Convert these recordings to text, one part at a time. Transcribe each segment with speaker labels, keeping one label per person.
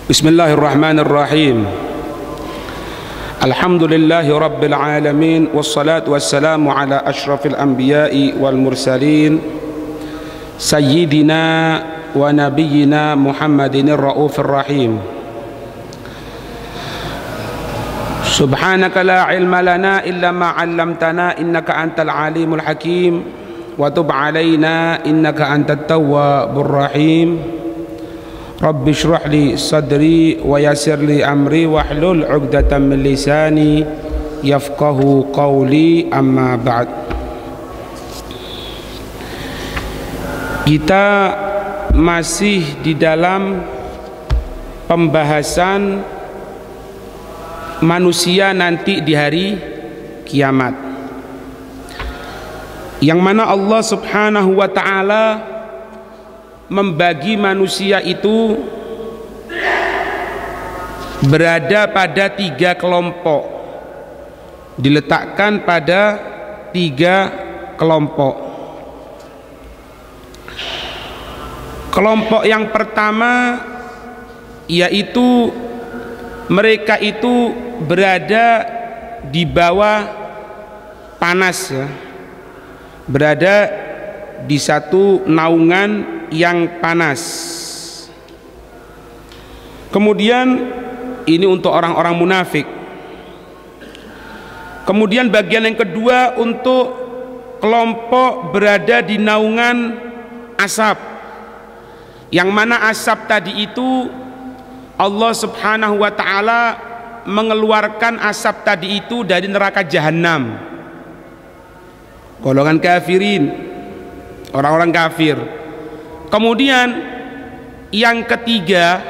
Speaker 1: Bismillahirrahmanirrahim. Alhamdulillahi rabbil alamin, wassalatu wassalamu ala ashrafil anbiya'i wal mursalin, sayyidina wa nabiyyina Muhammadinir raufir rahim. Subhanaka la ilma lana illa ma 'allamtana innaka antal alimul hakim, wa tub 'alaina innaka antat tawwabur rahim. Rabbi shrah li sadri wa yassir li amri wahlul 'uqdatam min lisani yafqahu qawli, amma ba'd. Kita masih di dalam pembahasan manusia nanti di hari kiamat, yang mana Allah Subhanahu wa ta'ala membagi manusia itu berada pada 3 kelompok, diletakkan pada 3 kelompok. Kelompok yang pertama yaitu mereka itu berada di bawah panas, ya, berada di satu naungan yang panas. Kemudian ini untuk orang-orang munafik. Kemudian bagian yang kedua untuk kelompok berada di naungan asap, yang mana asap tadi itu Allah Subhanahu wa ta'ala mengeluarkan asap tadi itu dari neraka jahanam. Golongan kafirin, orang-orang kafir. Kemudian yang ketiga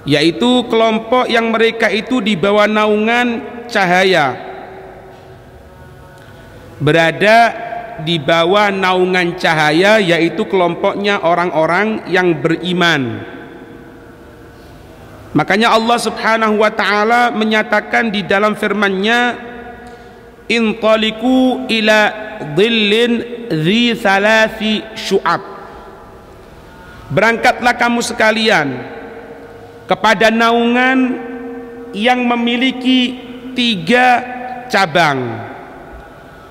Speaker 1: yaitu kelompok yang mereka itu di bawah naungan cahaya, berada di bawah naungan cahaya, yaitu kelompoknya orang-orang yang beriman. Makanya Allah Subhanahu wa ta'ala menyatakan di dalam firman-Nya, intaliqu ila dhillin dhi thalathi syu'ab, berangkatlah kamu sekalian kepada naungan yang memiliki 3 cabang,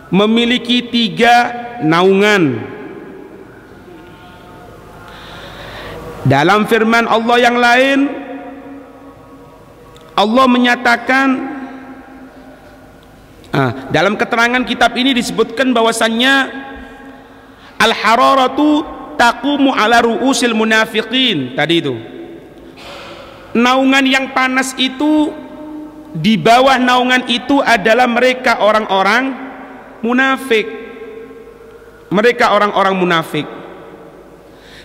Speaker 1: memiliki 3 naungan. Dalam firman Allah yang lain, Allah menyatakan, dalam keterangan kitab ini disebutkan bahwasannya al-hararatu taqumu ala ru'usil munafiqin. Tadi itu naungan yang panas itu, di bawah naungan itu adalah mereka orang-orang munafik. Mereka orang-orang munafik.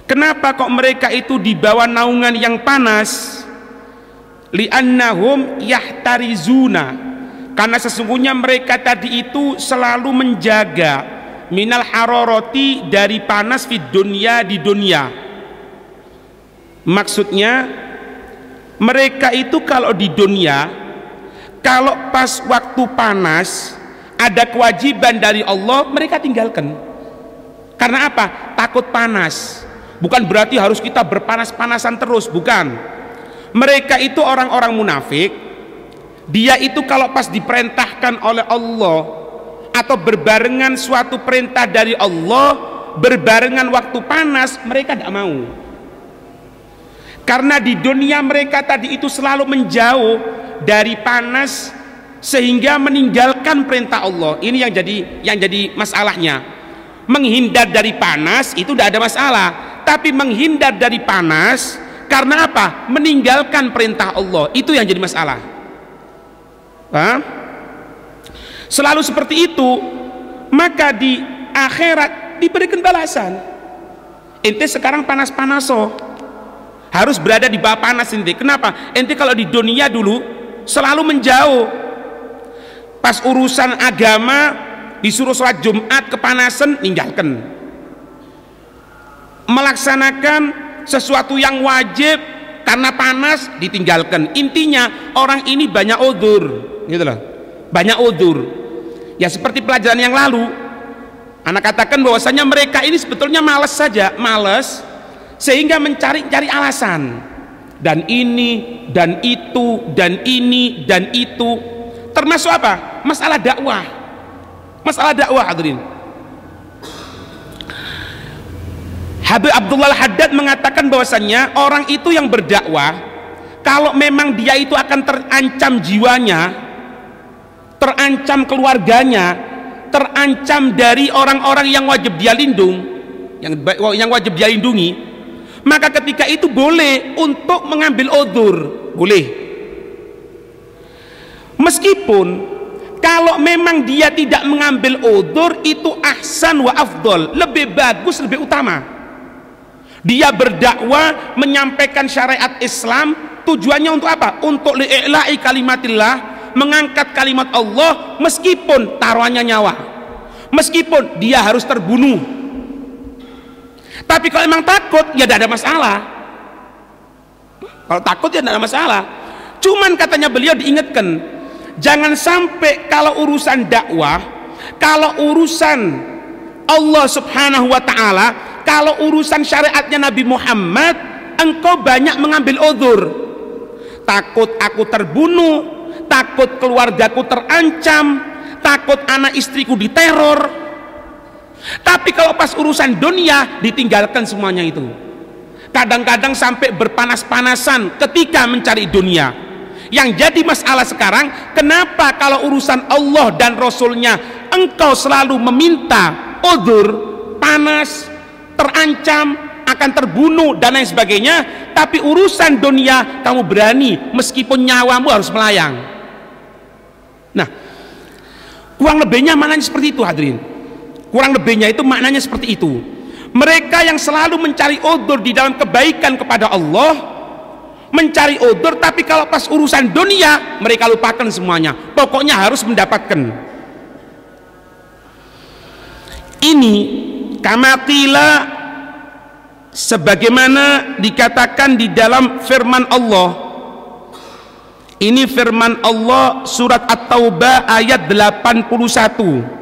Speaker 1: Kenapa kok mereka itu di bawah naungan yang panas? Li'annahum yahtarizuna, karena sesungguhnya mereka tadi itu selalu menjaga minal hararati, dari panas, fid dunya, di dunia. Maksudnya mereka itu kalau di dunia, kalau pas waktu panas ada kewajiban dari Allah, mereka tinggalkan. Karena apa? Takut panas. Bukan berarti harus kita berpanas-panasan terus, bukan. Mereka itu orang-orang munafik. Dia itu kalau pas diperintahkan oleh Allah atau berbarengan suatu perintah dari Allah, berbarengan waktu panas, mereka tidak mau. Karena di dunia mereka tadi itu selalu menjauh dari panas, sehingga meninggalkan perintah Allah. Ini yang jadi masalahnya. Menghindar dari panas itu tidak ada masalah, tapi menghindar dari panas karena apa? Meninggalkan perintah Allah, itu yang jadi masalah. Selalu seperti itu, maka di akhirat diberikan balasan. Ente sekarang panas-panas, harus berada di bawah panas ente. Kenapa? Ente kalau di dunia dulu selalu menjauh. Pas urusan agama disuruh sholat Jumat kepanasan, tinggalkan. Melaksanakan sesuatu yang wajib karena panas, ditinggalkan. Intinya orang ini banyak udzur, gitu loh. Banyak udzur. Ya seperti pelajaran yang lalu, anak katakan bahwasanya mereka ini sebetulnya malas saja, malas, sehingga mencari alasan. dan ini dan itu dan ini dan itu, termasuk apa? Masalah dakwah. Masalah dakwah, hadirin. Habib Abdullah Al-Haddad mengatakan bahwasannya orang itu yang berdakwah, kalau memang dia itu akan terancam jiwanya, terancam keluarganya, terancam dari orang-orang yang wajib dia yang wajib dia lindungi, maka ketika itu boleh untuk mengambil udzur, boleh. Meskipun kalau memang dia tidak mengambil udzur, itu ahsan wa afdol, lebih bagus, lebih utama. Dia berdakwah, menyampaikan syariat Islam, tujuannya untuk apa? Untuk li'i'la'i kalimatillah, mengangkat kalimat Allah, meskipun taruhannya nyawa, meskipun dia harus terbunuh. Tapi kalau memang takut, ya tidak ada masalah. Kalau takut, ya tidak ada masalah. Cuman katanya beliau diingatkan, jangan sampai kalau urusan dakwah, kalau urusan Allah subhanahu wa ta'ala, kalau urusan syariatnya Nabi Muhammad, engkau banyak mengambil udzur. Takut aku terbunuh, takut keluargaku terancam, takut anak istriku diteror. Tapi kalau pas urusan dunia, ditinggalkan semuanya itu. Kadang-kadang sampai berpanas-panasan ketika mencari dunia. Yang jadi masalah sekarang, kenapa kalau urusan Allah dan Rasulnya engkau selalu meminta udzur, panas, terancam, akan terbunuh dan lain sebagainya, tapi urusan dunia kamu berani meskipun nyawamu harus melayang. Nah, kurang lebihnya maknanya seperti itu, hadirin. Kurang lebihnya itu maknanya seperti itu. Mereka yang selalu mencari udzur di dalam kebaikan kepada Allah, mencari udzur, tapi kalau pas urusan dunia mereka lupakan semuanya, pokoknya harus mendapatkan. Ini kamatila, sebagaimana dikatakan di dalam firman Allah. Ini firman Allah surat At-Taubah ayat 81.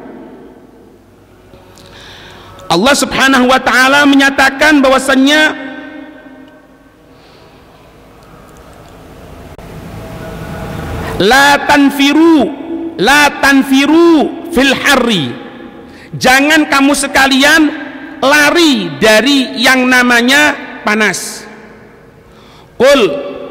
Speaker 1: Allah subhanahu wa ta'ala menyatakan bahwasannya la tanfiru fil harri, jangan kamu sekalian lari dari yang namanya panas. Qul,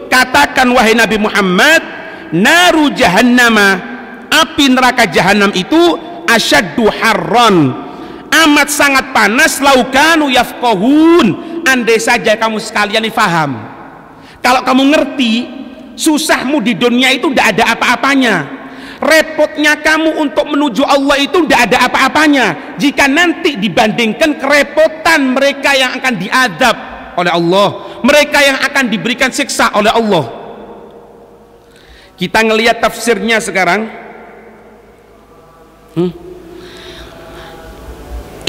Speaker 1: katakan wahai Nabi Muhammad, naru jahannama, api neraka jahanam itu asyaddu harron, amat sangat panas, laukanu yafqahun, andai saja kamu sekalian faham. Kalau kamu ngerti, susahmu di dunia itu tidak ada apa-apanya, repotnya kamu untuk menuju Allah itu tidak ada apa-apanya jika nanti dibandingkan kerepotan mereka yang akan diadab oleh Allah, mereka yang akan diberikan siksa oleh Allah. Kita ngelihat tafsirnya sekarang.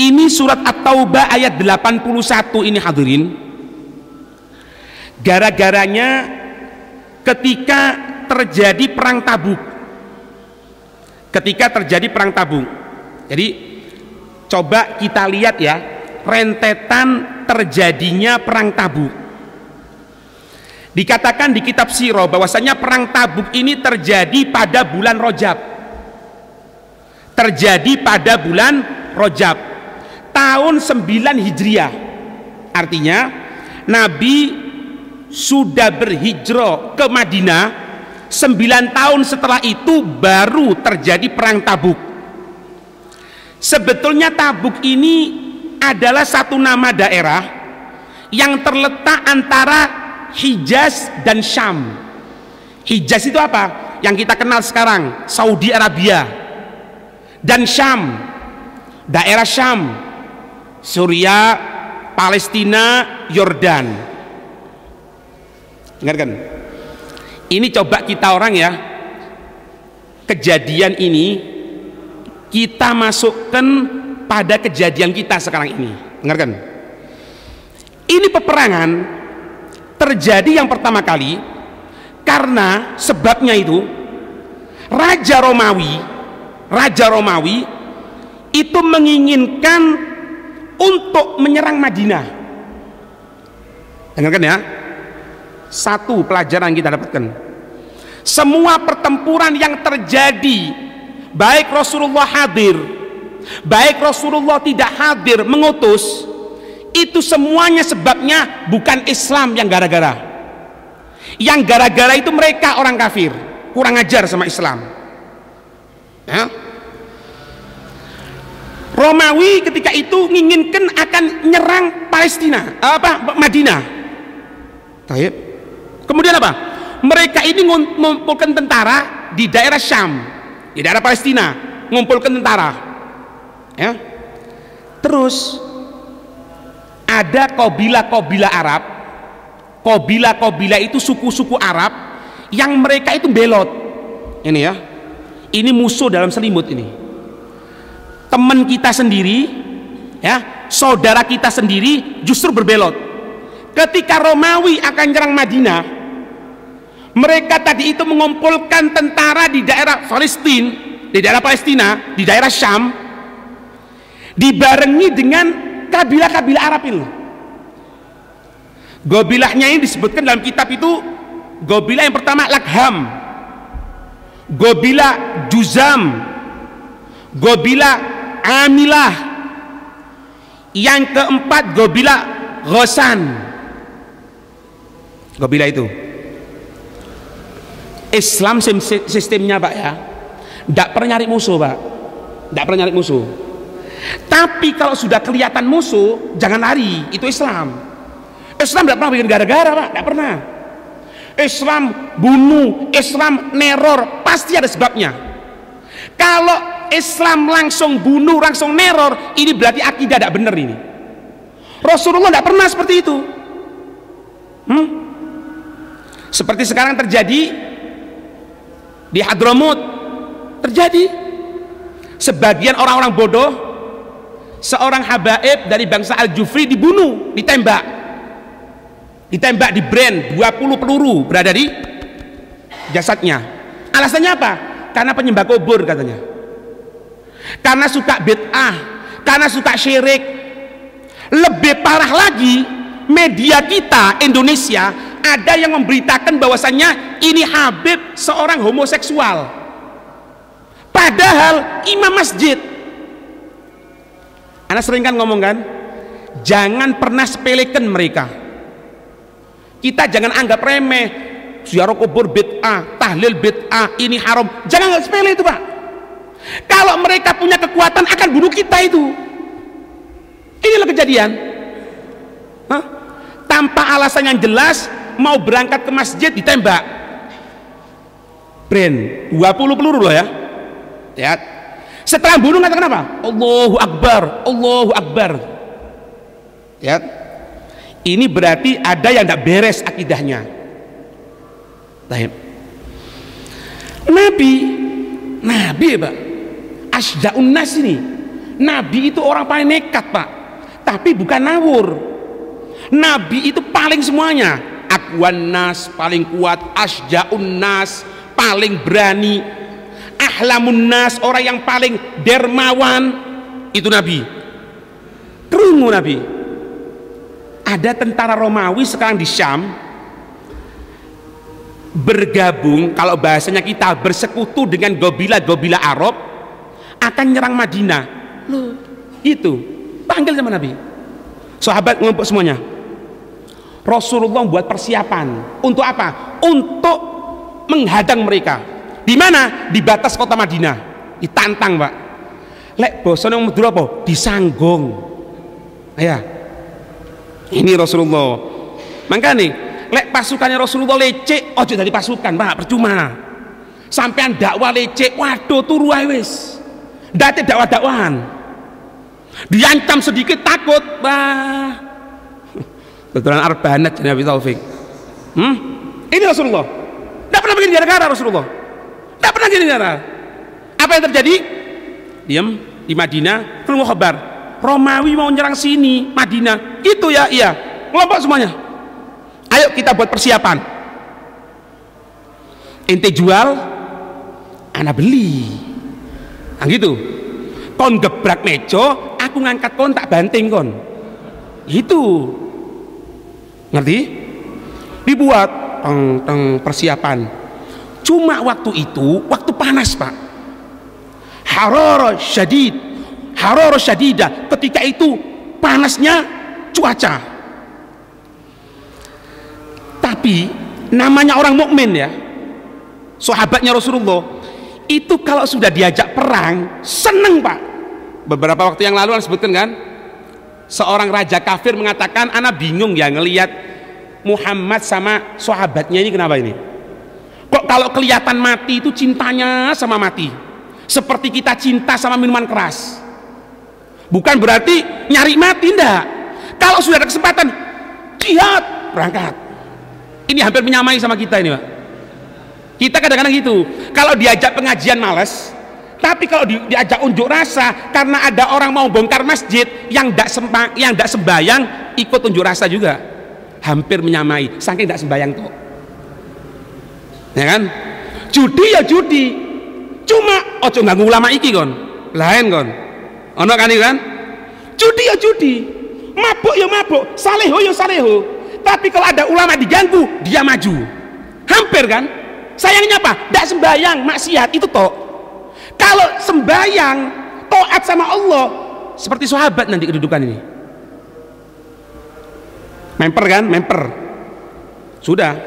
Speaker 1: Ini surat At-Taubah ayat 81 ini, hadirin. Gara-garanya ketika terjadi perang Tabuk. Ketika terjadi perang Tabuk. Jadi coba kita lihat ya, rentetan terjadinya perang Tabuk. Dikatakan di kitab Sirah bahwasanya perang Tabuk ini terjadi pada bulan Rajab. Terjadi pada bulan Rajab tahun 9 Hijriah. Artinya Nabi sudah berhijrah ke Madinah, 9 tahun setelah itu baru terjadi perang Tabuk. Sebetulnya Tabuk ini adalah satu nama daerah yang terletak antara Hijaz dan Syam. Hijaz itu apa? Yang kita kenal sekarang, Saudi Arabia. Dan Syam, daerah Syam, Suriah, Palestina, Yordan. Dengarkan. Ini coba kita orang ya, kejadian ini kita masukkan pada kejadian kita sekarang ini. Dengarkan. Ini peperangan terjadi yang pertama kali karena sebabnya itu Raja Romawi itu menginginkan untuk menyerang Madinah. Dengarkan ya. Satu pelajaran kita dapatkan, semua pertempuran yang terjadi, baik Rasulullah hadir, baik Rasulullah tidak hadir mengutus, itu semuanya sebabnya bukan Islam yang gara-gara. Yang gara-gara itu mereka orang kafir, kurang ajar sama Islam ya. Romawi ketika itu menginginkan akan nyerang Palestina, Madinah. Taib. Kemudian apa? Mereka ini mengumpulkan tentara di daerah Syam, di daerah Palestina, mengumpulkan tentara ya. Terus ada kabilah-kabilah Arab, kabilah-kabilah itu suku-suku Arab yang mereka itu belot. Ini ya, ini musuh dalam selimut ini. Teman kita sendiri ya, saudara kita sendiri justru berbelot. Ketika Romawi akan nyerang Madinah, mereka tadi itu mengumpulkan tentara di daerah Palestina, di daerah Palestina, di daerah Syam, dibarengi dengan kabilah-kabilah Arab itu. Gobilahnya ini disebutkan dalam kitab itu, gobilah yang pertama Lakham, gobilah Juzam, gobilah Amilah, yang keempat gobilah Ghosan. Gobilah itu Islam sistemnya Pak ya, tidak pernah nyari musuh Pak, tidak pernah nyari musuh. Tapi kalau sudah kelihatan musuh, jangan lari. Itu Islam. Islam tidak pernah bikin gara-gara Pak, tidak pernah. Islam bunuh, Islam neror, pasti ada sebabnya. Kalau Islam langsung bunuh, langsung neror, ini berarti akidah tidak benar ini. Rasulullah tidak pernah seperti itu. Seperti sekarang terjadi di Hadramut, terjadi sebagian orang-orang bodoh, seorang habaib dari bangsa Al-Jufri dibunuh, ditembak di brand, 20 peluru berada di jasadnya. Alasannya apa? Karena penyembah kubur katanya, karena suka bid'ah, karena suka syirik. Lebih parah lagi, media kita Indonesia ada yang memberitakan bahwasannya ini Habib seorang homoseksual, padahal imam masjid. Anak sering kan ngomong kan, jangan pernah sepelekan mereka. Kita jangan anggap remeh, ziarah kubur bid'ah, tahlil bid'ah, ini haram. Jangan anggap sepele itu Pak. Kalau mereka punya kekuatan akan bunuh kita itu. Inilah kejadian. Tanpa alasan yang jelas, mau berangkat ke masjid ditembak. Brand 20 peluru loh ya. Lihat. Setelah bunuh katakan apa? Allahu Akbar, Allahu Akbar. Lihat. Ini berarti ada yang tidak beres akidahnya. Nabi Pak, asja'un nas ini. Nabi itu orang paling nekat Pak, tapi bukan ngawur. Nabi itu paling semuanya. Aqwan nas, paling kuat. Asja'un nas, paling berani. Ahlamun nas, orang yang paling dermawan. Itu Nabi. Kerungu Nabi. Ada tentara Romawi sekarang di Syam bergabung, kalau bahasanya kita bersekutu dengan gobilah-gobilah Arab, akan nyerang Madinah. Loh, itu panggil sama Nabi. Sahabat ngumpul semuanya. Rasulullah buat persiapan untuk apa? Untuk menghadang mereka. Di mana? Di batas kota Madinah. Ditantang Pak. Lek bosone wong Madura apa? Disanggung. Ya. Ini Rasulullah. Makanya lek pasukannya Rasulullah lecek, ojo dari pasukan Pak, percuma. Sampean dakwah lecek, waduh turu ae wis. Ndate dakwah-dakwahan. Diancam sedikit takut, bah. Kebetulan arbanat jadi Nabi Taufik. Ini Rasulullah. Tidak pernah bikin gara-gara Rasulullah. Tidak pernah bikin gara-gara. Apa yang terjadi? Diam di Madinah, keluar kabar. Romawi mau nyerang sini, Madinah. Gitu ya, iya. Kelompok semuanya. Ayo kita buat persiapan. Ente jual, ana beli. Nah gitu. Kon gebrak meja, aku ngangkat kon tak banting kon. Itu. Ngerti? Dibuat persiapan. Cuma waktu itu waktu panas, Pak. Harara syadidah, ketika itu panasnya cuaca. Tapi namanya orang mukmin ya, sahabatnya Rasulullah itu kalau sudah diajak perang seneng, Pak. Beberapa waktu yang lalu saya sebutkan kan, seorang raja kafir mengatakan, ana bingung ya ngelihat Muhammad sama sahabatnya ini, kenapa ini kok kalau kelihatan mati itu cintanya sama mati, seperti kita cinta sama minuman keras. Bukan berarti nyari mati, enggak. Kalau sudah ada kesempatan jihad, berangkat. Ini hampir menyamai sama kita ini, Pak. Kita kadang-kadang gitu, kalau diajak pengajian males, tapi kalau diajak unjuk rasa karena ada orang mau bongkar masjid yang tidak sembayang ikut unjuk rasa juga. Hampir menyamai, saking tidak sembayang tuh. Ya kan? Judi ya judi. Cuma ojo ganggu ulama iki kon. Lain kon. Ono kan iki kan? Judi ya judi. Mabuk ya mabuk, saleho ya saleho. Tapi kalau ada ulama diganggu, dia maju. Hampir kan? Sayangnya apa? Tidak sembayang, maksiat itu toh. Kalau sembayang, taat sama Allah, seperti sahabat nanti kedudukan ini. Memper kan? Memper. Sudah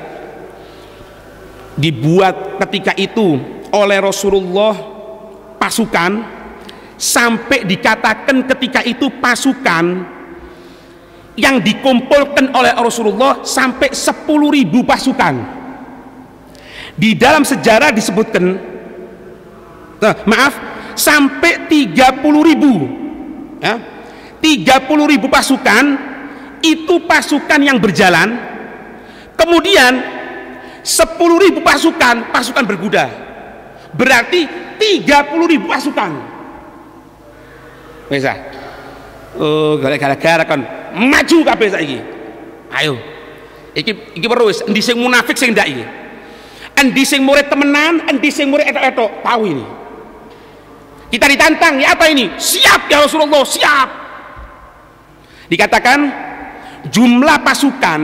Speaker 1: dibuat ketika itu oleh Rasulullah pasukan, sampai dikatakan ketika itu pasukan yang dikumpulkan oleh Rasulullah sampai 10.000 pasukan. Di dalam sejarah disebutkan, sampai 30.000 ya, 30.000 pasukan. Itu pasukan yang berjalan. Kemudian 10.000 pasukan berkuda, berarti 30.000 pasukan. Bisa. Oh, gara-gara kan maju kabeh saiki. Ayo. Iki perlu wis endi sing munafik sing ndak iki. Endi sing murid temenan, endi sing murid etok-etok, tahu ini. Kita ditantang, ya apa ini? Siap ya Rasulullah, siap. Dikatakan jumlah pasukan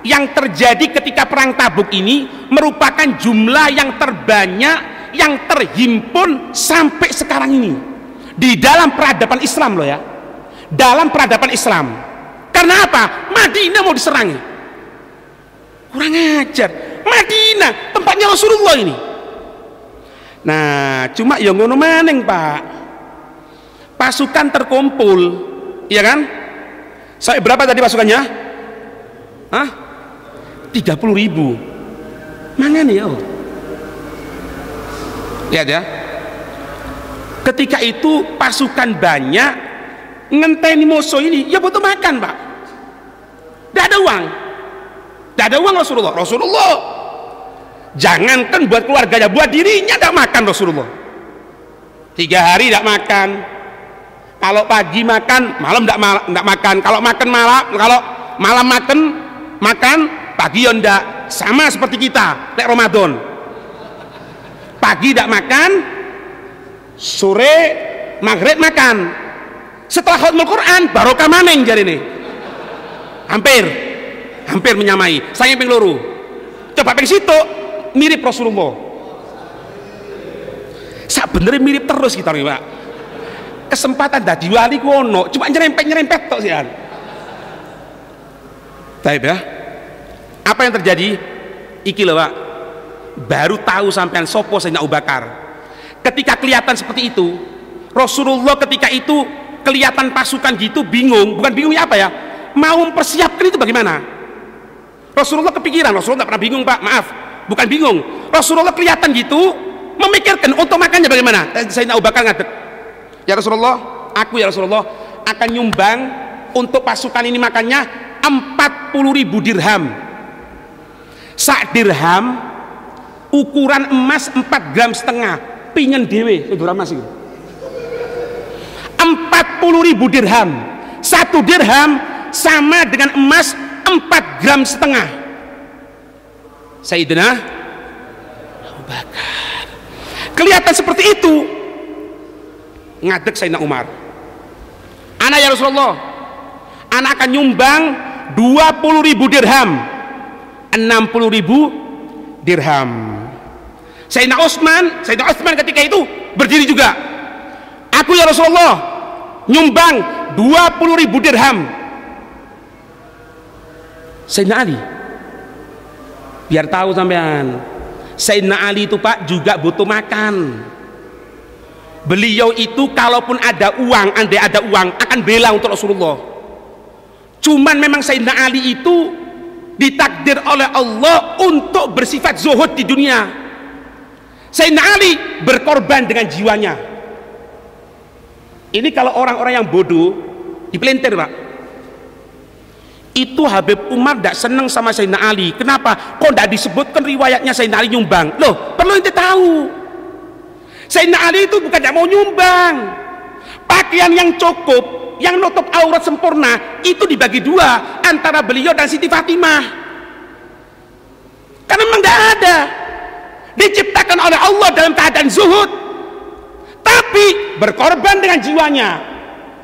Speaker 1: yang terjadi ketika perang Tabuk ini merupakan jumlah yang terbanyak yang terhimpun sampai sekarang ini di dalam peradaban Islam loh ya, dalam peradaban Islam. Karena apa? Madinah mau diserangi, kurang ajar. Madinah tempatnya Rasulullah ini. Nah cuma yang ngono maneng, Pak, pasukan terkumpul, iya kan? Saya berapa tadi pasukannya? Hah? 30.000. Mana nih ya? Lihat ya. Ketika itu pasukan banyak ngenteni musuh ini, ya butuh makan, Pak. Tidak ada uang. Tidak ada uang Rasulullah. Jangankan buat keluarganya, buat dirinya tidak makan Rasulullah. 3 hari tidak makan. Kalau pagi makan, malam tidak makan. Kalau makan malam, kalau malam makan, pagi ya ndak. Sama seperti kita lek Ramadan, pagi tidak makan, sore maghrib makan, setelah khatmul Quran barokah maneng jari ini. Hampir menyamai. Saya ping loro, coba ping situ mirip Rasulullah. Sak bener mirip terus kita nih, Pak. Kesempatan dadi wali ku ono, cuma nyerempet tok sian. Baik ya. Apa yang terjadi? Iki loh, Pak. Baru tahu sampean sopo Sayyidina Abu Bakar. Ketika kelihatan seperti itu, Rasulullah ketika itu kelihatan pasukan gitu bingung. Bukan bingungnya apa ya? Mau mempersiapkan itu bagaimana? Rasulullah kepikiran. Rasulullah tidak pernah bingung, Pak. Maaf, bukan bingung. Rasulullah kelihatan gitu memikirkan untuk makannya bagaimana. Sayyidina Abu Bakar ngadeg, ya Rasulullah, aku ya Rasulullah akan nyumbang untuk pasukan ini makannya 40.000 dirham. Sak dirham ukuran emas 4,5 gram, pingen dewe saudara mas itu. 40.000 dirham. 1 dirham sama dengan emas 4,5 gram. Sayyidina Abu Bakar kelihatan seperti itu, ngadeg Sayyidina Umar, anak ya Rasulullah, anak akan nyumbang 20.000 dirham 60.000 dirham. Sayyidina Utsman ketika itu berdiri juga, aku ya Rasulullah nyumbang 20.000 dirham. Sayyidina Ali, biar tahu sampean, Sayyidina Ali itu Pak juga butuh makan. Beliau itu kalaupun ada uang, andai ada uang akan bela untuk Rasulullah. Cuman memang Sayyidina Ali itu ditakdir oleh Allah untuk bersifat zuhud di dunia. Sayyidina Ali berkorban dengan jiwanya. Ini kalau orang-orang yang bodoh dipelintir Pak. Itu Habib Umar tidak senang sama Sayyidina Ali. Kenapa? Kok tidak disebutkan riwayatnya Sayyidina Ali nyumbang? Loh, perlu ente tahu. Sayyidina Ali itu bukan tidak mau nyumbang. Pakaian yang cukup, yang nutup aurat sempurna, itu dibagi dua antara beliau dan Siti Fatimah. Karena memang tidak ada. Diciptakan oleh Allah dalam keadaan zuhud, tapi berkorban dengan jiwanya.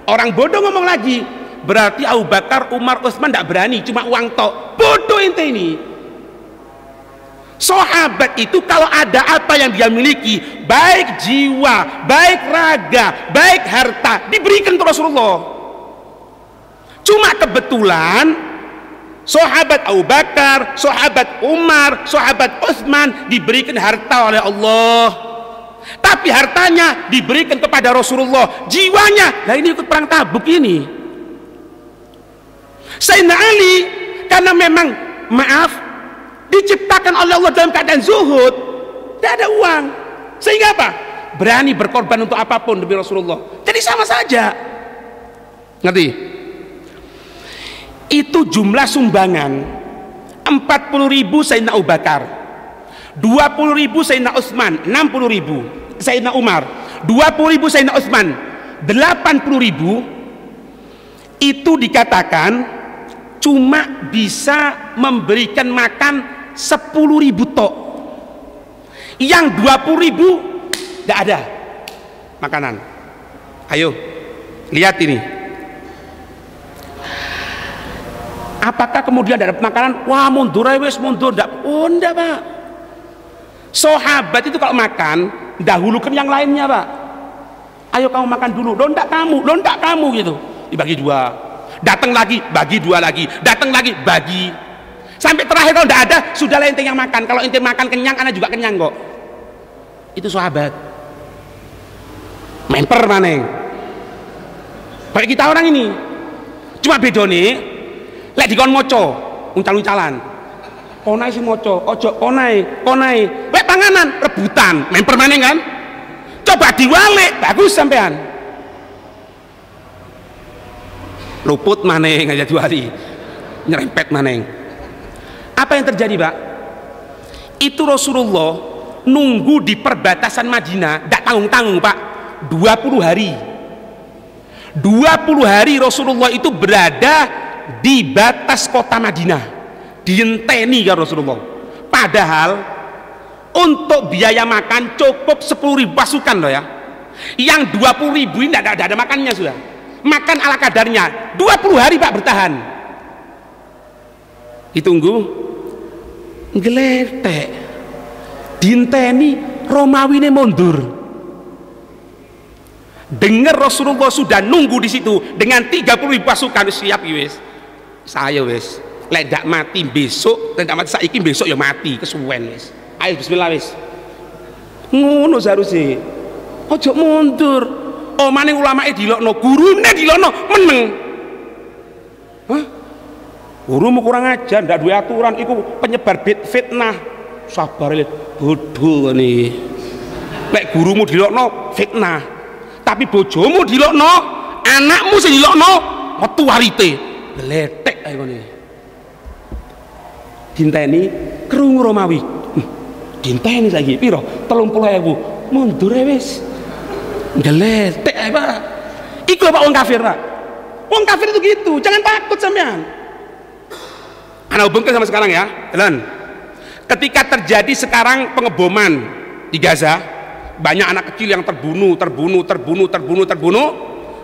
Speaker 1: Orang bodoh ngomong lagi, berarti Abu Bakar, Umar, Utsman tidak berani, cuma uang tok. Bodoh ente ini. Sahabat itu kalau ada apa yang dia miliki, baik jiwa, baik raga, baik harta, diberikan ke Rasulullah. Cuma kebetulan sahabat Abu Bakar, sahabat Umar, sahabat Utsman diberikan harta oleh Allah, tapi hartanya diberikan kepada Rasulullah. Jiwanya, lah ini ikut perang Tabuk ini. Sayyidina Ali karena memang maaf diciptakan oleh Allah dalam keadaan zuhud, tidak ada uang, sehingga apa? Berani berkorban untuk apapun demi Rasulullah. Jadi sama saja, ngerti? Itu jumlah sumbangan 40.000 Sayyidina Abu Bakar, 20.000 Sayyidina Utsman, 60.000 Sayyidina Umar, 20.000 Sayyidina Utsman, 80.000. Itu dikatakan cuma bisa memberikan makan 10.000 tok. Yang 20.000 tidak ada makanan. Ayo lihat ini. Apakah kemudian ada makanan? Wah, mundur wes, mundur. Oh, enggak Pak. Sahabat itu kalau makan dahulukan yang lainnya Pak. Ayo kamu makan dulu. Lo enggak kamu gitu. Dibagi dua. Datang lagi, bagi dua lagi. Datang lagi, bagi. Sampai terakhir kalau enggak ada, sudahlah ente yang makan. Kalau ente makan kenyang, ana juga kenyang kok. Itu sahabat. Memper maneng. Kayak kita orang ini. Cuma bedone lek dikon moco, uncal-uncalan. Konai sing moco, ojo konai. Lek panganan rebutan, memper maneng kan? Coba diwalik, bagus sampean. Luput maneng aja diwali. Nyerempet maneng. Apa yang terjadi, Pak? Itu Rasulullah nunggu di perbatasan Madinah, tidak tanggung-tanggung, Pak. 20 hari. 20 hari Rasulullah itu berada di batas kota Madinah, dienteni kan Rasulullah. Padahal untuk biaya makan cukup 10.000 pasukan loh ya. Yang 20.000 ini tidak ada makannya sudah. Makan ala kadarnya. 20 hari Pak bertahan. Ditunggu, ngeletek, dienteni, Romawi ini mundur. Dengar Rasulullah sudah nunggu di situ dengan 30.000 pasukan, siap wis. Saya wis lek ndak mati besok, dan ndak mati saiki besok ya mati kesuwen wis. Ayo bismillah wis. Ngono seharusnya. Ojo mundur. Omane ulamae dilokno, gurune dilokno meneng. Hah? Gurumu kurang ajar, ndak duwe aturan, iku penyebar fitnah. Sabar le, bodoh nih. Lek gurumu dilokno fitnah, tapi bojomu dilokno, anakmu sing dilokno metu warite. Letek ae ngene. Dinteni krungu Romawi. Dinteni lagi piro? 30.000. Mundur wis. Geletek ae, Pak. Iku Pak wong kafir, Pak. Wong kafir itu gitu, jangan takut sampean. Ana hubungkan sama sekarang ya. Jalan. Ketika terjadi sekarang pengeboman di Gaza, banyak anak kecil yang terbunuh.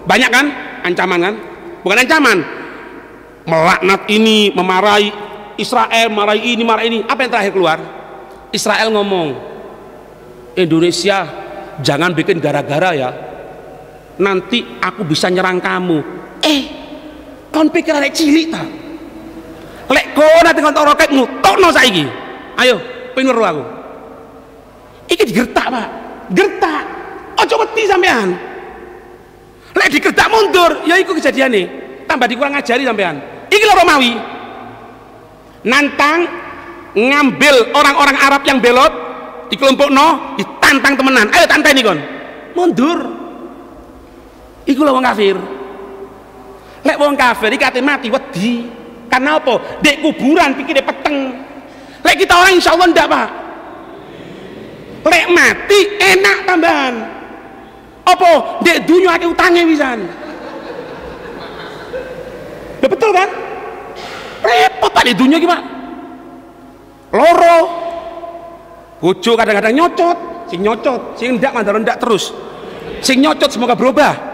Speaker 1: Banyak kan ancaman kan? Bukan ancaman. Melaknat ini, memarahi Israel marah ini. Apa yang terakhir keluar? Israel ngomong, Indonesia jangan bikin gara-gara ya, nanti aku bisa nyerang kamu. Kon pikir arek cilik ta? Lek kono dengan roketmu tokno saiki. Ayo, pengen weruh aku. Iki digertak, Pak. Gertak. Ojo wedi sampean. Lek digertak mundur, ya iku kejadiane. Tambah dikurang ajari sampean. Iki lho Romawi. Nantang ngambil orang-orang Arab yang belot, dikelompokno, ditantang temenan. Ayo tanteni kon. Mundur. Iku lho wong kafir. Lek wong kafir iki ate mati wedi. Karena apa? Dek kuburan pikirnya peteng. Lek kita orang insyaallah ndak, Pak. Lek mati enak tambahan. Apa? Dek dunya ake utange pisan. Betul kan? Repot Pak di dunia iki, Pak. Loro. Bojo kadang-kadang nyocot, sing ndak mandar ndak terus. Sing nyocot semoga berubah.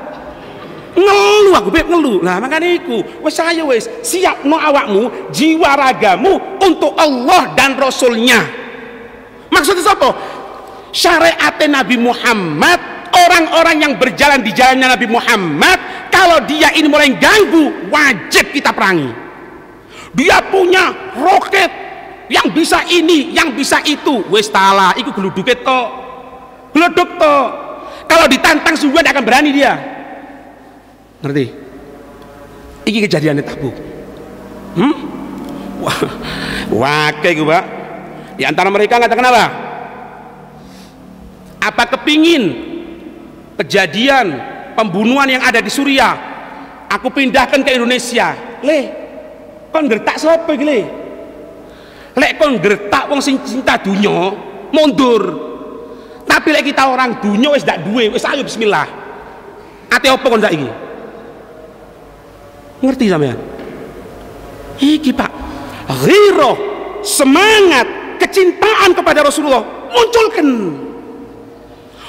Speaker 1: Ngeluh aku beb ngeluh. Nah makanya iku wis ayo wis siapno awakmu, jiwa ragamu untuk Allah dan Rasulnya. Maksudnya apa? Syariat Nabi Muhammad, orang-orang yang berjalan di jalannya Nabi Muhammad, kalau dia ini mulai ganggu, wajib kita perangi. Dia punya roket yang bisa ini, yang bisa itu, wis talah, iku geluduke tok. Geluduk tok. Kalau ditantang sungguh tidak akan berani dia. Ngerti? Iki kejadiannya Tabuk. Wah, kayak gue, Pak. Di antara mereka katakan apa? Apa kepingin kejadian pembunuhan yang ada di Suriah aku pindahkan ke Indonesia? Kon gertak sapa iki le? Lek kon gertak wong sing cinta dunya, mundur. Tapi lek kita orang dunya wis ndak duwe, wis ayo bismillah. Ate opo kon saiki? Ngerti sampean? Iki Pak, ghirah, semangat, kecintaan kepada Rasulullah munculkan.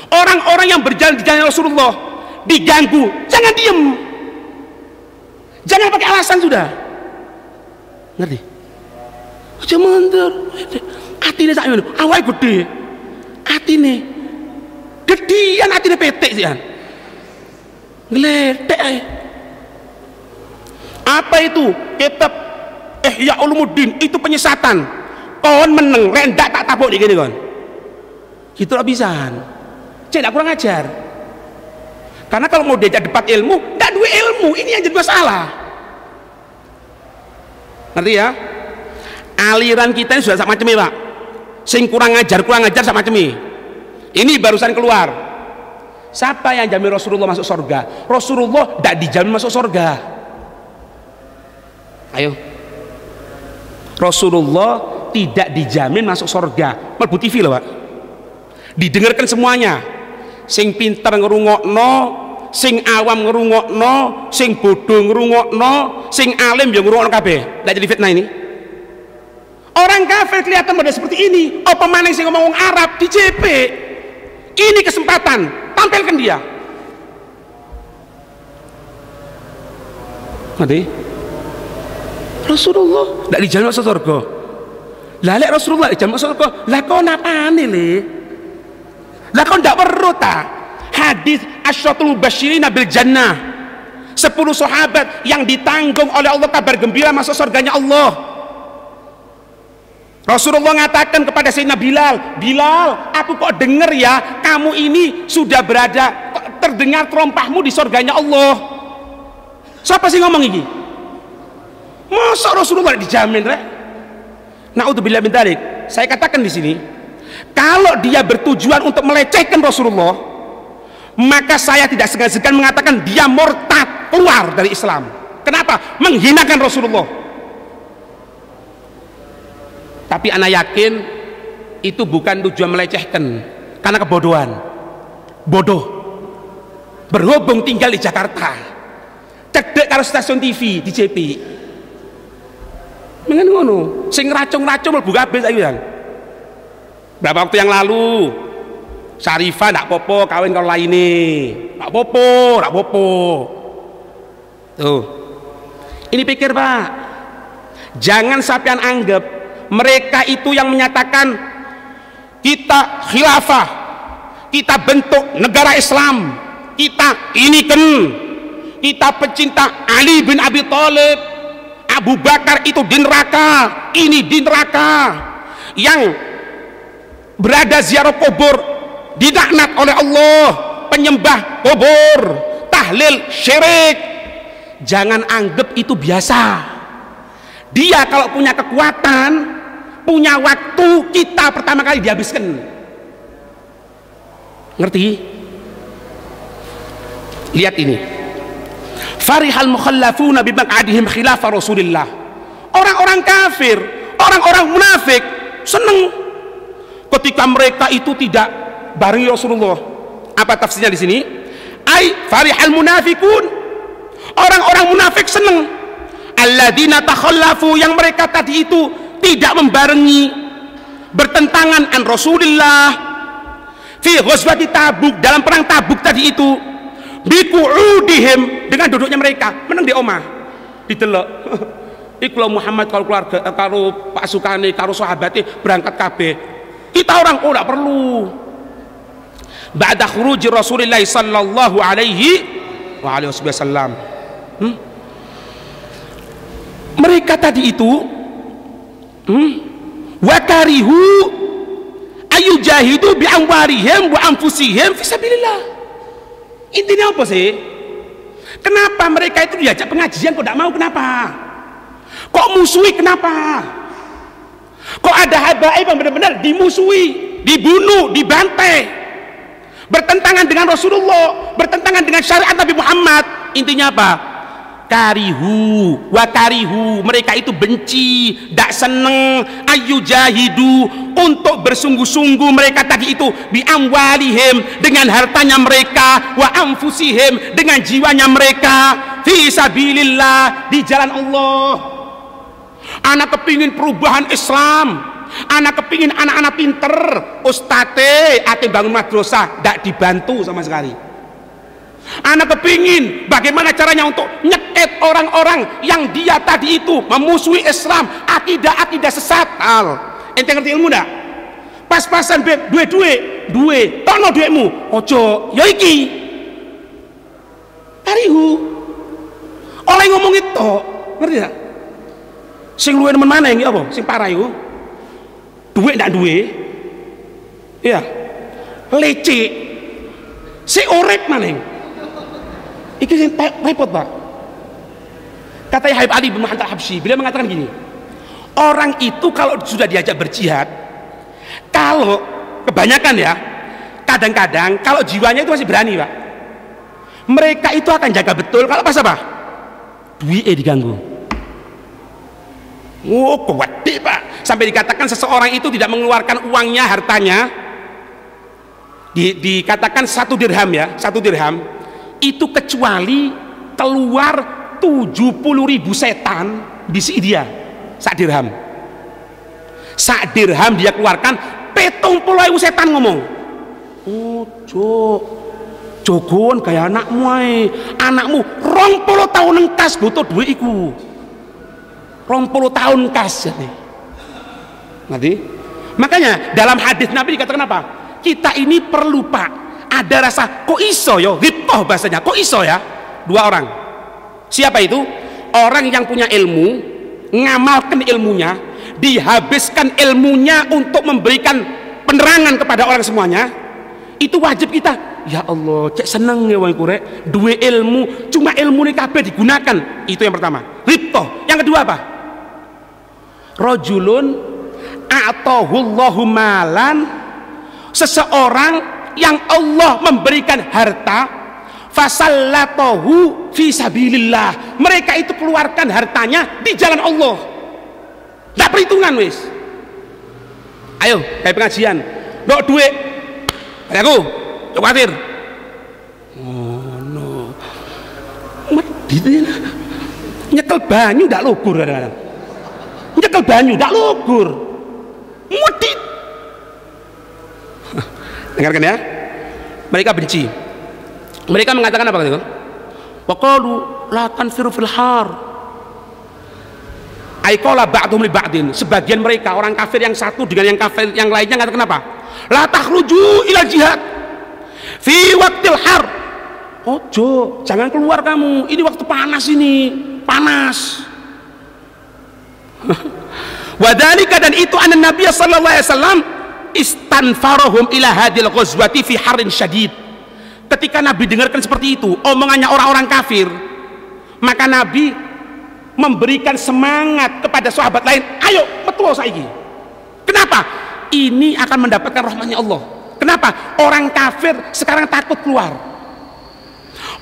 Speaker 1: Orang-orang yang berjalan di jalan Rasulullah diganggu, jangan diem, jangan pakai alasan sudah. Ngerti? Aja mundur. Atine sak ngono, awake gede. Atine gedean, atine petik sih an. Ngledek ae. Apa itu? Kitab Ihya Ulumuddin itu penyesatan. Kon meneng, rendak tak tabuk di gini kon. Gitu lah pisan. Cek kurang ajar. Karena kalau mau diajak debat ilmu, enggak duwe ilmu, ini yang jadi masalah. Ngerti ya? Aliran kita ini sudah sama macam Pak. Sing kurang ajar sama macam ini barusan keluar. Siapa yang jamin Rasulullah masuk surga? Rasulullah tidak dijamin masuk surga. Ayo. Rasulullah tidak dijamin masuk surga. Melbu TV loh Pak. Didengarkan semuanya. Sing pintar ngerungokno, sing awam ngerungokno, sing bodoh ngerungokno, sing alim ya ngerungokno kabeh. Ndak jadi fitnah ini. Orang kafir kelihatan pada seperti ini. Apa maning sing ngomong Arab di JP? Ini kesempatan, tampilkan dia. Ngerti? Rasulullah ndak dijamin masuk surga. Lah lek Rasulullah dijamin masuk surga, lah kok napane le? Lah kok ndak perlu ta? Hadis Asyratul Mubasysyirin bil Jannah. 10 sahabat yang ditanggung oleh Allah kabar gembira masuk surganya Allah. Rasulullah mengatakan kepada Sayyidina Bilal, Bilal, aku kok dengar ya, kamu ini sudah berada, terdengar terompahmu di surganya Allah. Siapa sih ngomong ini? Masa Rasulullah dijamin, rek? Na'udzubillah min dzalik. Saya katakan di sini, kalau dia bertujuan untuk melecehkan Rasulullah, maka saya tidak segan-segan mengatakan dia murtad, keluar dari Islam. Kenapa? Menghinakan Rasulullah. Tapi anak yakin itu bukan tujuan melecehkan, karena kebodohan. Bodoh. Berhubung tinggal di Jakarta, cedek karo stasiun TV di JP. Mengen ngono, sing racung-racung mlebu kabeh saiki kan. Berapa waktu yang lalu Syarifah ndak popo kawin karo laine. Ndak popo. Tuh. Ini pikir Pak. Jangan sampean anggap mereka itu yang menyatakan kita khilafah, kita bentuk negara Islam, kita ini kan, kita pecinta Ali bin Abi Thalib, Abu Bakar itu di neraka, ini di neraka, yang berada ziarah kubur dilaknat oleh Allah, penyembah kubur, tahlil syirik. Jangan anggap itu biasa. Dia kalau punya kekuatan, punya waktu, kita pertama kali dihabiskan. Ngerti? Lihat ini. Farihal mukhallafuna bimaq'adihim khilafah Rasulillah. Orang-orang kafir, orang-orang munafik senang ketika mereka itu tidak barengi Rasulullah. Apa tafsirnya di sini? Ai farihal munafikun. Orang-orang munafik senang. Alladzina takhallafu, yang mereka tadi itu tidak membarengi, bertentangan an Rasulillah fi ghazwati Tabuk, dalam perang Tabuk tadi itu, biqu'udihim, dengan duduknya mereka menang di omah didelok. Iku Muhammad kalau keluarga karo pasukane karo sahabate berangkat kabeh. Kita orang tidak perlu. Ba'da khuruji Rasulillah sallallahu alaihi wasallam. Mereka tadi itu wakarihu ayujahidu bi amwarihim wa anfusihim fisabilillah. Intinya apa sih? Kenapa mereka itu diajak pengajian kok tidak mau? Kenapa? Kok musuhi? Kenapa? Kok ada habaib yang benar-benar dimusuhi, dibunuh, dibantai, bertentangan dengan Rasulullah, bertentangan dengan syariat Nabi Muhammad? Intinya apa? Karihu wa karihu, mereka itu benci, tidak seneng, ayu jahidu, untuk bersungguh-sungguh mereka tadi itu bi amwalihim, dengan hartanya mereka, wa anfusihim, dengan jiwanya mereka, fi sabilillah, di jalan Allah. Anak kepingin perubahan Islam, anak kepingin anak-anak pinter, ustate ate bangun madrasah, tidak dibantu sama sekali. Anak kepingin bagaimana caranya untuk nyeket orang-orang yang dia tadi itu memusuhi Islam, akidah-akidah sesat. Ente ngerti ilmu ndak? Pas-pasan beb, duwe, tono duitmu, ojo, ya iki. Karihu. Oleh ngomong itu, ngerti ndak? Sing luwe nemen maneh iki apa? Sing parah iku. Duit ndak duwe. Iya. Lecek. Si urip maneh. Itu yang repot, Pak. Kata Habib Ali bin Muhammad al-Habsyi, beliau mengatakan gini, orang itu kalau sudah diajak berjihad, kalau kebanyakan ya, kadang-kadang kalau jiwanya itu masih berani, Pak, mereka itu akan jaga betul kalau pas apa? Duitnya diganggu. Oh, kuat deh, Pak. Sampai dikatakan seseorang itu tidak mengeluarkan uangnya, hartanya, dikatakan 1 dirham ya, 1 dirham itu kecuali keluar 70.000 setan bisi dia. Sak dirham dia keluarkan 70.000 setan ngomong. Oh jogon kayak anakmu ae. Anakmu 20 tahun engkas butuh duit iku, 20 tahun kas jadi. Nanti makanya dalam hadis Nabi dikatakan apa? Kita ini perlu, Pak, ada rasa kok iso yo, ghibthah bahasanya, kok iso ya? 2 orang. Siapa itu? Orang yang punya ilmu, ngamalkan ilmunya, dihabiskan ilmunya untuk memberikan penerangan kepada orang semuanya. Itu wajib kita. Ya Allah, cek seneng ya wong kurek, duwe ilmu, cuma ilmu ini kabeh digunakan. Itu yang pertama. Ghibthah. Yang kedua apa? Rajulun a'tahullahu malan, seseorang yang Allah memberikan harta, fasallatahu fi sabilillah, mereka itu keluarkan hartanya di jalan Allah, tidak perhitungan wis. Ayo kayak pengajian, dok duit ada aku cok khawatir, oh no, nyekel banyu tidak lugur, kadang-kadang nyekel banyu tidak lugur, mudit. Dengarkan ya, mereka benci, mereka mengatakan apa gitu? Waqalu la tanfiru fil har, Aikola ba'dhum li ba'din, sebagian mereka orang kafir yang satu dengan yang kafir yang lainnya ngatakan apa? La takhruju ila jihad fi waqtil har. Ojo, jangan keluar kamu. Ini waktu panas ini, panas. Wadhalika, dan itu anna Nabi sallallahu alaihi wasallam istanfarahum ila hadil ghazwati fi harin syadid. Ketika Nabi dengarkan seperti itu omongannya orang-orang kafir, maka Nabi memberikan semangat kepada sahabat lain, ayo metu saiki. Kenapa? Ini akan mendapatkan rahmatnya Allah. Kenapa? Orang kafir sekarang takut keluar.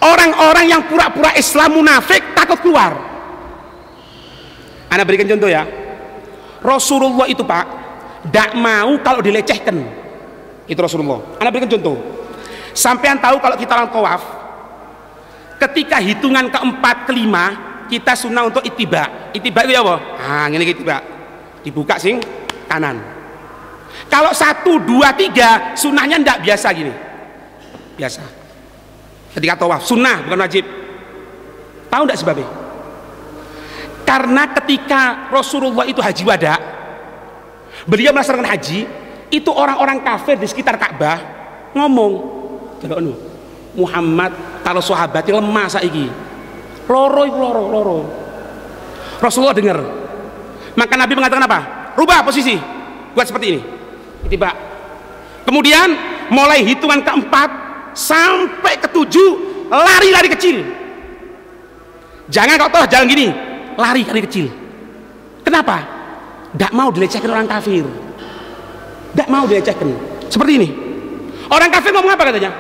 Speaker 1: Orang-orang yang pura-pura Islam munafik takut keluar. Ana berikan contoh ya. Rasulullah itu Pak, tidak mau kalau dilecehkan. Itu Rasulullah. Ana berikan contoh. Sampean tahu kalau kita orang tawaf, ketika hitungan keempat, kelima, kita sunnah untuk ittiba. Ittiba itu apa? Ah, ini ittiba. Dibuka sing kanan. Kalau 1, 2, 3, sunnahnya tidak biasa gini. Biasa. Ketika tawaf, sunnah bukan wajib. Tahu tidak sebabnya? Karena ketika Rasulullah itu haji wada, beliau melaksanakan haji, itu orang-orang kafir di sekitar Ka'bah ngomong, Muhammad kalau sahabatnya lemah saiki, loro. Rasulullah dengar, maka Nabi mengatakan apa? Rubah posisi, buat seperti ini. Tiba. Kemudian mulai hitungan keempat sampai ketujuh, lari kecil. Jangan kau tahu jalan gini, lari kecil. Kenapa? Tidak mau dilecehkan orang kafir. Tidak mau dilecehkan. Seperti ini. Orang kafir ngomong apa katanya?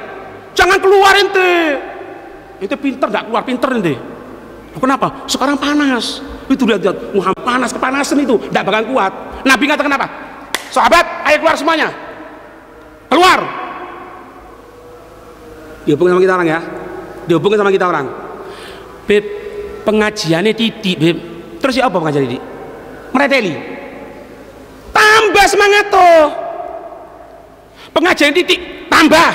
Speaker 1: Jangan keluar ente. Ente pinter, tidak keluar pinter ente. Kenapa? Sekarang panas. Itu lihat Muhammad panas, kepanasan itu, tidak bakal kuat. Nabi katakan apa? Sahabat, ayo keluar semuanya. Keluar. Dihubungin sama kita orang ya. Dihubungin sama kita orang. Beb, pengajiannya titik, Beb. Terus ya apa pengajian titik? Mereteli. Tambah semangat tuh. Pengajian titik tambah.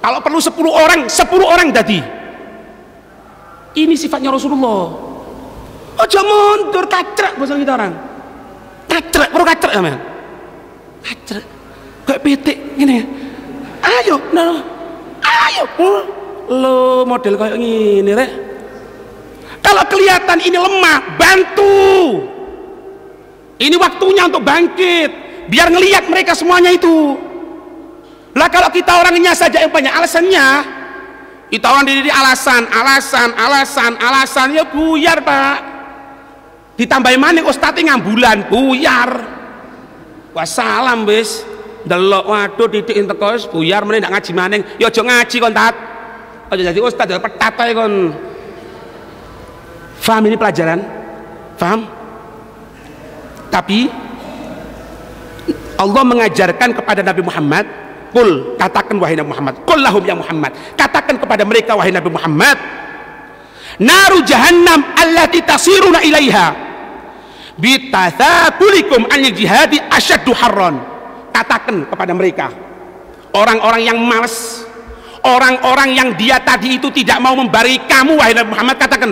Speaker 1: Kalau perlu 10 orang jadi. Ini sifatnya Rasulullah. Ojo mundur, kacrek bahasa kita orang. Kacrek, perlu kacrek ya men. Kacrek. Kayak pitik gini. Ayo, nah. Ayo. Lo model kayak gini, Rek. Kalau kelihatan ini lemah, bantu. Ini waktunya untuk bangkit. Biar ngelihat mereka semuanya itu. Lah kalau kita orangnya saja yang banyak alasannya, kita orang diri alasan ya buyar Pak. Ditambahin maning ustadnya ngambulan buyar. Wassalam wis. Delok waduh titik teko wis buyar meneh ndak ngaji maning. Ya aja ngaji kon tat. Aja jadi ustad ya petat ae kon. Faham ini pelajaran? Faham? Tapi Allah mengajarkan kepada Nabi Muhammad, Qul, katakan wahai Nabi Muhammad, Qul lahum ya Muhammad, katakan kepada mereka wahai Nabi Muhammad, naru jahannam allati tasiruna ilaiha bitathabulikum anil jihadi asyaddu harron. Katakan kepada mereka, orang-orang yang malas, orang-orang yang dia tadi itu tidak mau membarengi kamu wahai Nabi Muhammad, katakan,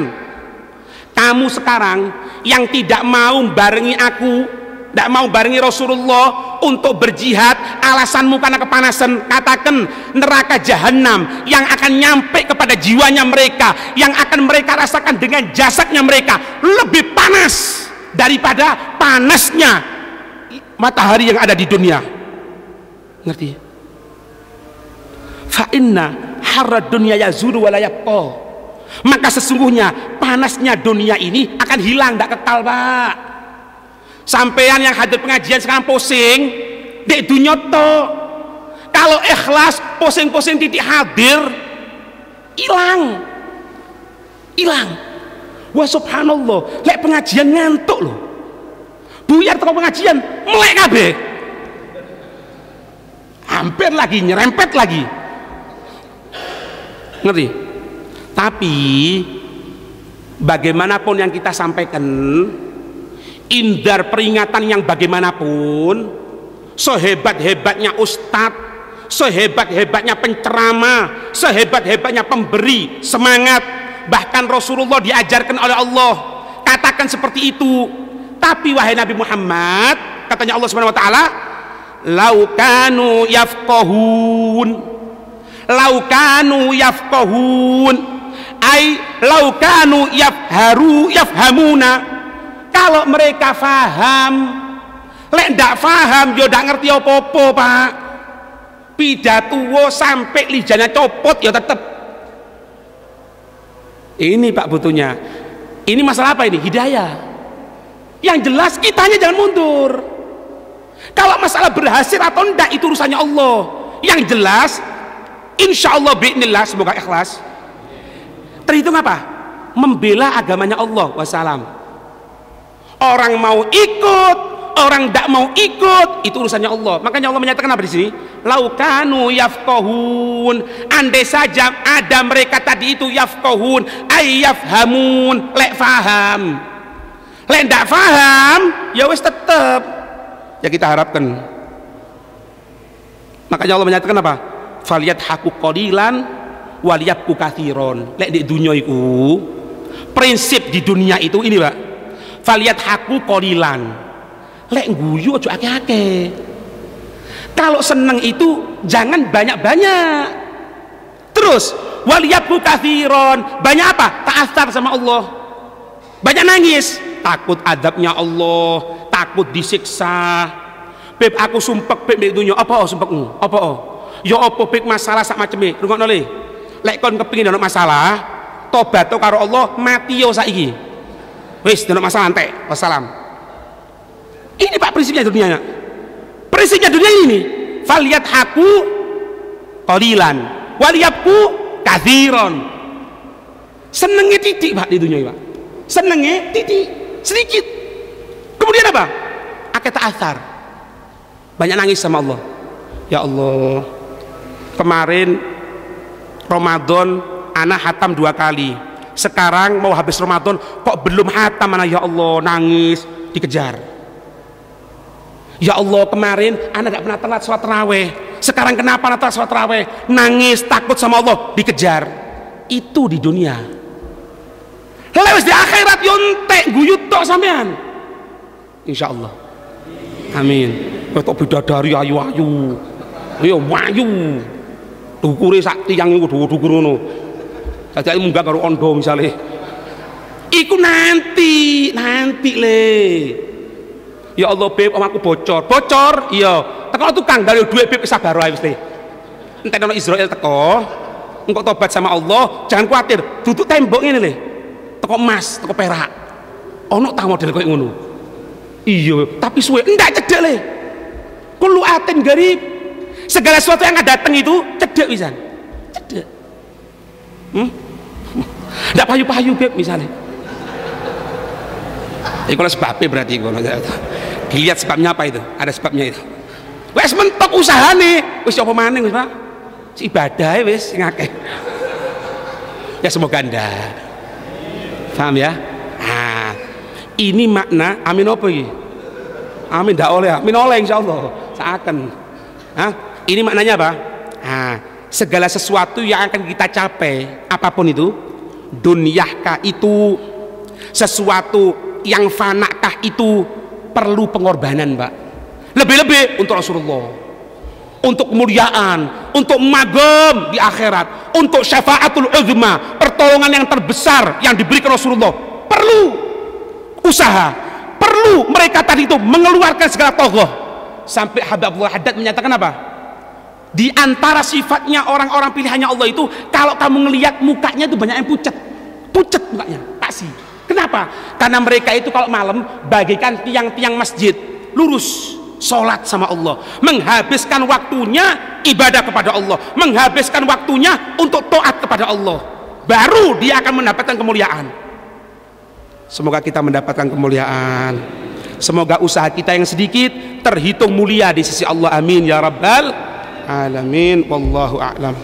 Speaker 1: kamu sekarang yang tidak mau barengi aku, tidak mau barengi Rasulullah untuk berjihad, alasanmu karena kepanasan, katakan neraka jahanam yang akan nyampe kepada jiwanya mereka, yang akan mereka rasakan dengan jasadnya mereka lebih panas daripada panasnya matahari yang ada di dunia. Ngerti? Fa inna harrad dunya yazulu wa la yabqa. Maka sesungguhnya panasnya dunia ini akan hilang, tidak kekal Pak. Sampean yang hadir pengajian sekarang pusing dek dunia to. Kalau ikhlas pusing-pusing titik hadir hilang. Wah subhanallah, lek pengajian ngantuk loh. Buyar teko pengajian melek kabeh. Hampir lagi nyerempet lagi. Ngerti? Tapi bagaimanapun yang kita sampaikan, indar peringatan yang bagaimanapun, sehebat-hebatnya ustadz, sehebat-hebatnya penceramah, sehebat-hebatnya pemberi semangat, bahkan Rasulullah diajarkan oleh Allah, katakan seperti itu. Tapi wahai Nabi Muhammad, katanya Allah Subhanahu wa taala, laukanu yafqahun, laukanu yafqahun, ai laukanu yafhamuna, kalau mereka faham. Lek ndak faham yo ndak ngerti apa-apa, Pak. Pidatuwo sampai lijanya copot ya tetep. Ini Pak butuhnya. Ini masalah apa ini? Hidayah. Yang jelas kitanya jangan mundur. Kalau masalah berhasil atau enggak itu urusannya Allah. Yang jelas insya Allah bi'nillah, semoga ikhlas. Terhitung apa? Membela agamanya Allah wassalam. Orang mau ikut, orang tidak mau ikut, itu urusannya Allah. Makanya Allah menyatakan apa di sini? Laukanu yafqahun, andai saja ada mereka tadi itu yafqahun, ay yafhamun, lek faham. Lek tidak faham, ya wis tetep. Ya kita harapkan. Makanya Allah menyatakan apa? Falyadhaku qalilan waliyabku katsiron. Lek di dunia itu, prinsip di dunia itu ini, Pak. Falyadhaku qalilan. Lek guyu aja akeh-akeh. Kalau seneng itu jangan banyak-banyak. Terus waliyabku katsiron. Banyak apa? Ta'assar sama Allah. Banyak nangis, takut adabnya Allah, takut disiksa. Beb aku sumpek beb di dunia, apa sumpekmu? Apa? Ya apa beb masalah sak maceme. Rungokno le. Lek kon kepengin ono masalah, tobat karo Allah, mati yo saiki. Wis ono masalah entek. Wassalam. Ini Pak prinsipnya dunianya. Prinsipnya dunia ini. Falyadhaku qalilan waliyabku katsiron. Senenge titik Pak di dunia, Pak. Senenge titik sedikit. Kemudian apa? Akeh ta'athar. Banyak nangis sama Allah. Ya Allah, kemarin Ramadan anak hatam 2 kali. Sekarang mau habis Ramadan kok belum hatam anak, ya Allah, nangis, dikejar. Ya Allah, kemarin anak gak pernah telat sholat tarawih. Sekarang kenapa anak telat sholat tarawih? Nangis, takut sama Allah, dikejar. Itu di dunia. Lewat di akhirat yontek guyut tok sampean. Insya Allah. Amin. Ketok bidadari ayu-ayu. Ayo wayu. Dukure sak tiyang iku dhuwur-dhuwur ngono. Dadi munggah karo ondo misale. Iku nanti le. Ya Allah beb, om aku bocor. Bocor? Iya. Teko tukang gawe duit beb sabar wae wis. Entek ono Israel teko. Engko tobat sama Allah, jangan khawatir. Duduk tembok ngene le. Teko emas, teko perak. Ono ta model koyo ngono. Iya, tapi suwe ndak cedek le. Kullu atin garib. Segala sesuatu yang akan datang itu cedek pisan. Cedek. Ndak payu-payu beb misalnya. Iku lah sebabnya berarti ngono. Dilihat sebabnya apa itu? Ada sebabnya itu. Wes mentok usahane, wis apa maning wis, Pak? Ibadah wis sing akeh. Ya semoga ndak. Paham ya? Nah, ini makna amin apa iki? Amin ndak oleh, amin oleh insyaallah. Seakan. Hah? Ini maknanya apa? Nah, segala sesuatu yang akan kita capai, apapun itu, dunyahkah itu, sesuatu yang fanakah itu, perlu pengorbanan, Pak. Lebih-lebih untuk Rasulullah, untuk kemuliaan, untuk magam di akhirat, untuk syafaatul uzma, pertolongan yang terbesar yang diberikan Rasulullah. Perlu usaha, perlu mereka tadi itu mengeluarkan segala togoh. Sampai Habib Abdullah Haddad menyatakan apa? Di antara sifatnya orang-orang pilihannya Allah itu, kalau kamu ngelihat mukanya itu banyak yang pucat mukanya, pasti. Kenapa? Karena mereka itu kalau malam bagaikan tiang-tiang masjid, lurus, sholat sama Allah, menghabiskan waktunya ibadah kepada Allah, menghabiskan waktunya untuk taat kepada Allah, baru dia akan mendapatkan kemuliaan. Semoga kita mendapatkan kemuliaan. Semoga usaha kita yang sedikit terhitung mulia di sisi Allah. Amin ya rabbal alamin. Wallahu a'lam.